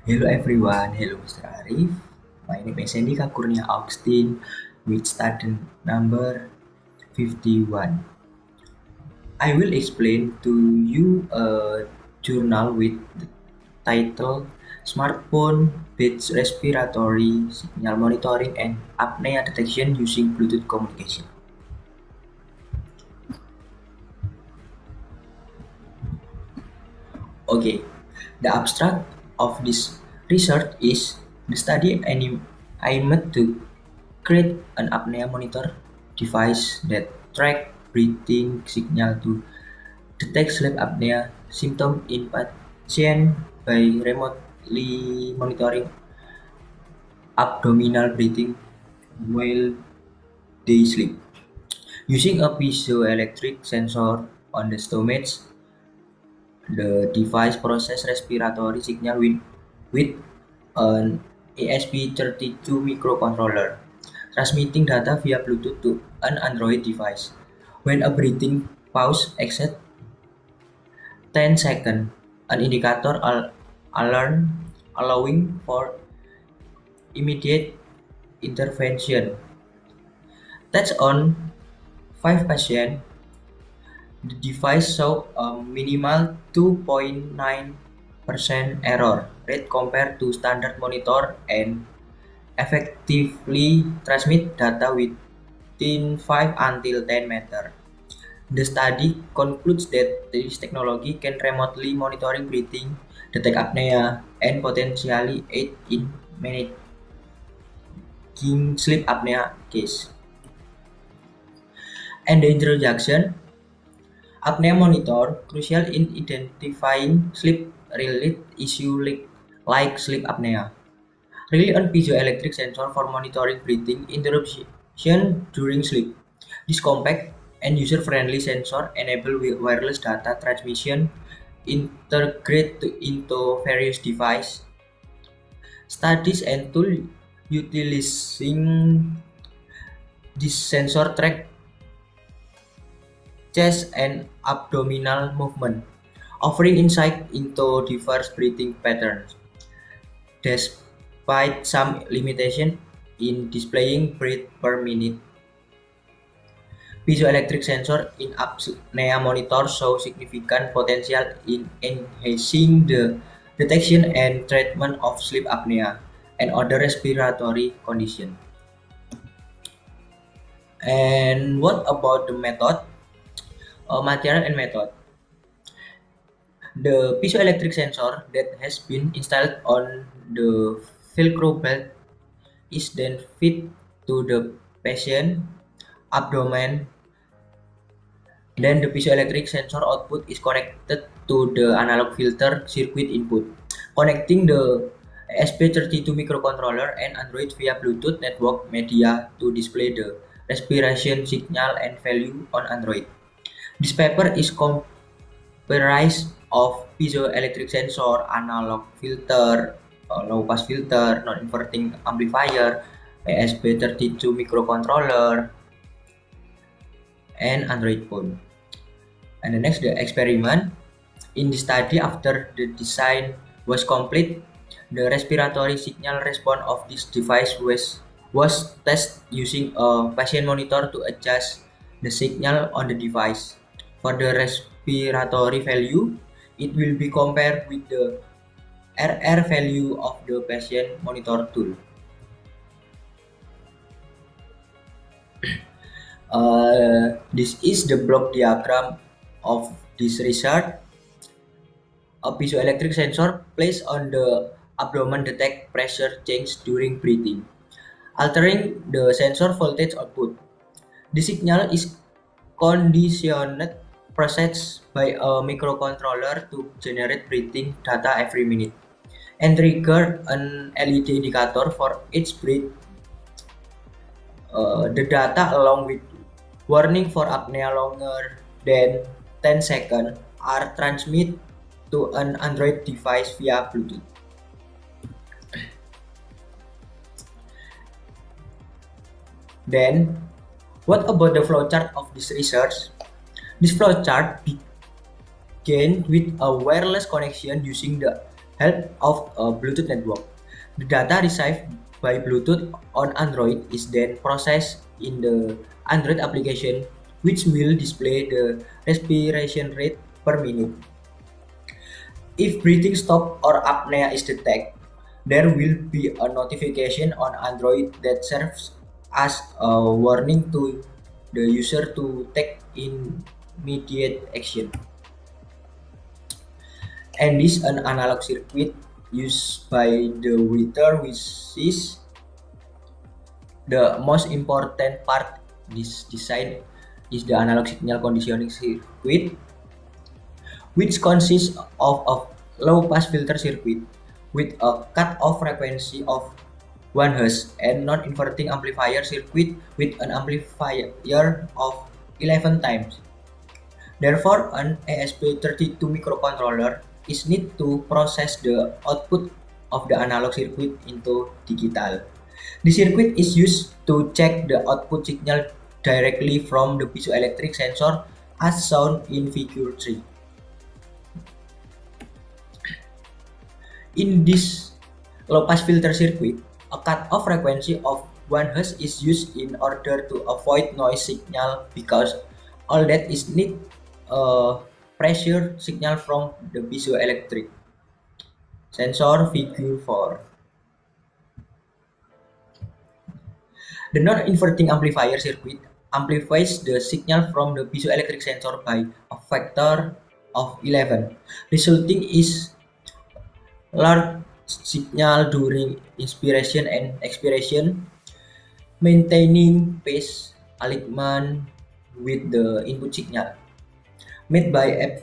Hello everyone, hello Mr. Arif. My name is Andika Kurnia Augustine with student number 51. I will explain to you a journal with the title Smartphone Based Respiratory Signal Monitoring and Apnea Detection Using Bluetooth Communication. Okay, the abstract of this research is the study aimed to create an apnea monitor device that track breathing signal to detect sleep apnea symptom in patients by remotely monitoring abdominal breathing while they sleep. Using a piezoelectric sensor on the stomach, the device processes respiratory signal with an ESP32 microcontroller, transmitting data via Bluetooth to an Android device. When a breathing pause exceeds 10 seconds, an indicator alarm allowing for immediate intervention. That's on 5 patients. The device saw a minimal 2.9% error rate compared to standard monitor and effectively transmit data within 5 until 10 meters. The study concludes that this technology can remotely monitoring breathing, detect apnea, and potentially aid in managing sleep apnea case. And the introduction, apnea monitor crucial in identifying sleep-related issues like sleep apnea. Rely on piezoelectric sensor for monitoring breathing interruption during sleep. This compact and user-friendly sensor enable wireless data transmission integrate into various devices. Studies and tools utilizing this sensor track chest and abdominal movement, offering insight into diverse breathing patterns. Despite some limitation in displaying breath per minute, piezoelectric sensor in apnea monitor show significant potential in enhancing the detection and treatment of sleep apnea and other respiratory conditions. And what about the method? Material and method. The piezoelectric sensor that has been installed on the Velcro belt is then fit to the patient abdomen. Then the piezoelectric sensor output is connected to the analog filter circuit input, connecting the ESP32 microcontroller and Android via Bluetooth network media to display the respiration signal and value on Android. This paper is comprised of piezoelectric sensor, analog filter, low pass filter, non-inverting amplifier, ESP32 microcontroller, and Android phone. And the next, the experiment. In the study, after the design was complete, the respiratory signal response of this device was tested using a patient monitor to adjust the signal on the device. For the respiratory value, it will be compared with the RR value of the patient monitor tool. This is the block diagram of this research. A piezoelectric sensor placed on the abdomen detects pressure change during breathing, altering the sensor voltage output. The signal is conditioned processed by a microcontroller to generate breathing data every minute and trigger an LED indicator for each breath. The data along with warning for apnea longer than 10 seconds are transmitted to an Android device via Bluetooth. Then, what about the flowchart of this research? This flowchart began with a wireless connection using the help of a Bluetooth network. The data received by Bluetooth on Android is then processed in the Android application, which will display the respiration rate per minute. If breathing stop or apnea is detected, there will be a notification on Android that serves as a warning to the user to take immediate action. And this an analog circuit used by the waiter, which is the most important part. This design is the analog signal conditioning circuit, which consists of a low-pass filter circuit with a cut-off frequency of 1 Hz and non-inverting amplifier circuit with an amplifier of 11 times. Therefore, an ESP32 microcontroller is need to process the output of the analog circuit into digital. The circuit is used to check the output signal directly from the piezoelectric sensor as shown in figure 3. In this low-pass filter circuit, a cut-off frequency of 1 Hz is used in order to avoid noise signal because all that is need a pressure signal from the piezoelectric sensor figure 4. The non-inverting amplifier circuit amplifies the signal from the piezoelectric sensor by a factor of 11, resulting is large signal during inspiration and expiration, maintaining phase alignment with the input signal made by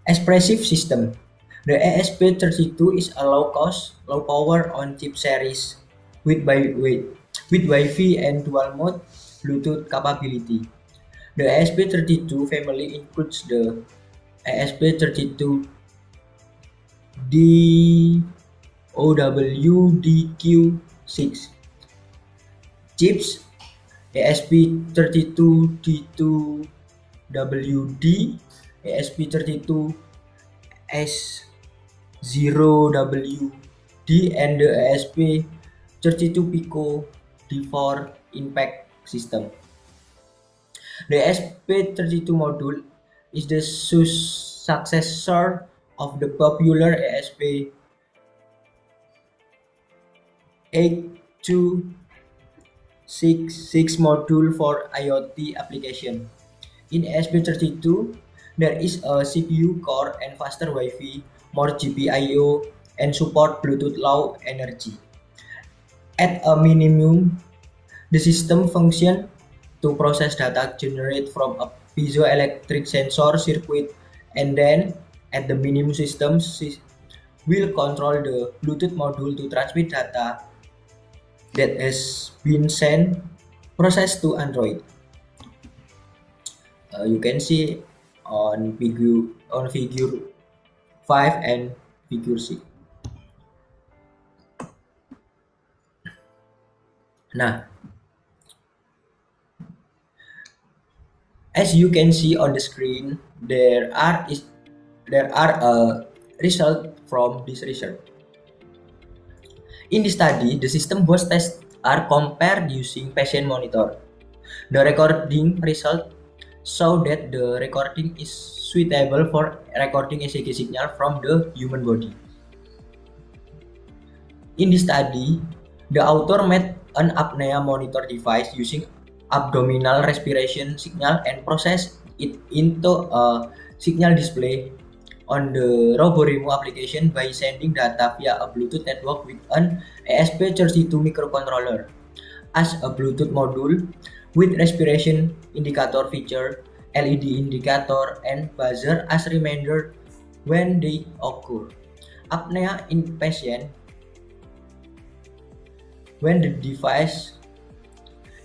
expressive system. The ESP32 is a low-cost, low-power on-chip series with Wi-Fi and dual-mode Bluetooth capability. The ESP32 family includes the ESP32 DOWDQ6 chips, ESP32 D2WD, ESP32 S0WD, and the ESP32 Pico D4 impact system. The ESP32 module is the successor of the popular ESP8266 module for IoT application. In ESP32, there is a CPU core and faster Wi-Fi, more GPIO, and support Bluetooth Low Energy. At a minimum, the system function to process data generated from a piezoelectric sensor circuit, and then at the minimum system will control the Bluetooth module to transmit data that has been processed to Android. You can see on figure 5 and figure 6. Nah, as you can see on the screen, there are result from this research. In the study, the system was tested are compared using patient monitor. The recording result show that the recording is suitable for recording ECG signal from the human body. In the study, the author made an apnea monitor device using abdominal respiration signal and processed it into a signal display on the Roboremo application by sending data via a Bluetooth network with an ESP32 microcontroller as a Bluetooth module with respiration indicator feature, LED indicator, and buzzer as reminder when they occur. Apnea in patient. When the device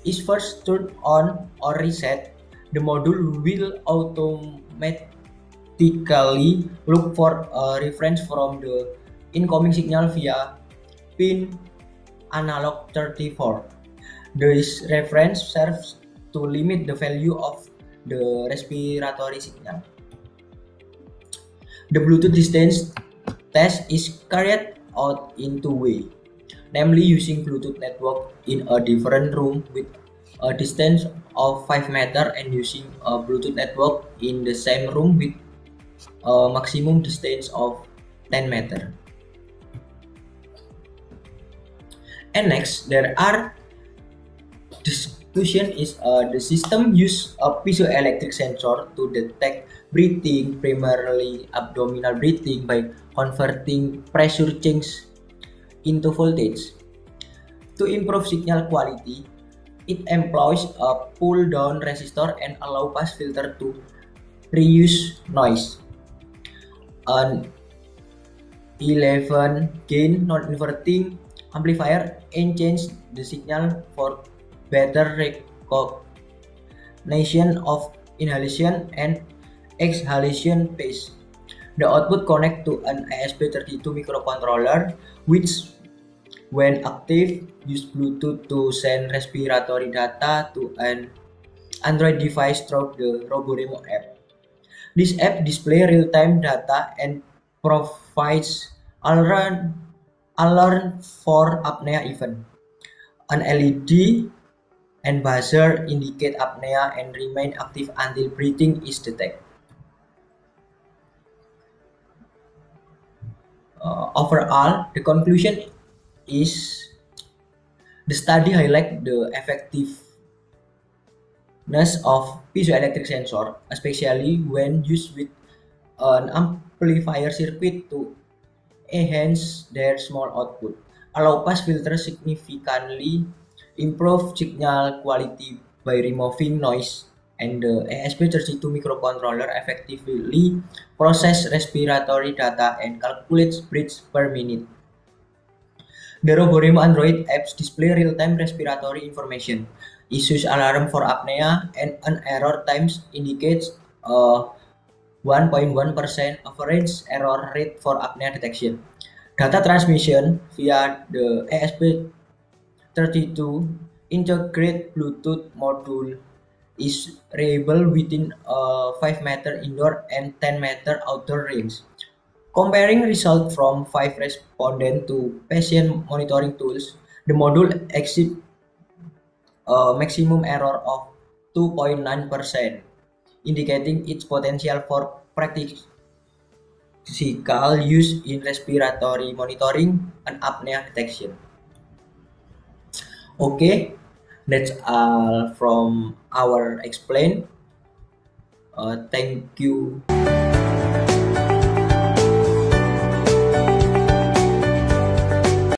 is first turned on or reset, the module will automatically look for a reference from the incoming signal via pin analog 34. This reference serves to limit the value of the respiratory signal. The Bluetooth distance test is carried out in two ways, namely using Bluetooth network in a different room with a distance of 5 meter and using a Bluetooth network in the same room with a maximum distance of 10 meter. And next, there are discussion is the system use a piezoelectric sensor to detect breathing, primarily abdominal breathing, by converting pressure change into voltage. To improve signal quality, it employs a pull-down resistor and a low-pass filter to reduce noise. An 11 gain non-inverting amplifier enhances the signal for better recognition of inhalation and exhalation phase. The output connect to an ESP32 microcontroller, which when active use Bluetooth to send respiratory data to an Android device through the RoboRemo app. This app displays real-time data and provides alarm for apnea event. An LED and buzzer indicate apnea and remain active until breathing is detected. Overall, the conclusion is the study highlight the effectiveness of piezoelectric sensor, especially when used with an amplifier circuit to enhance their small output. A low-pass filter significantly improve signal quality by removing noise, and the ESP32 microcontroller effectively process respiratory data and calculates breaths per minute. The RoboRemo Android apps display real-time respiratory information, issues alarm for apnea, and an error times indicates a 1.1% average error rate for apnea detection. Data transmission via the ESP32 integrated Bluetooth module is reliable within a 5 meter indoor and 10 meter outdoor range. Comparing results from 5 respondents to patient monitoring tools, the module exceeds a maximum error of 2.9%, indicating its potential for practical use in respiratory monitoring and apnea detection. Okay, that's all from our explain. Thank you.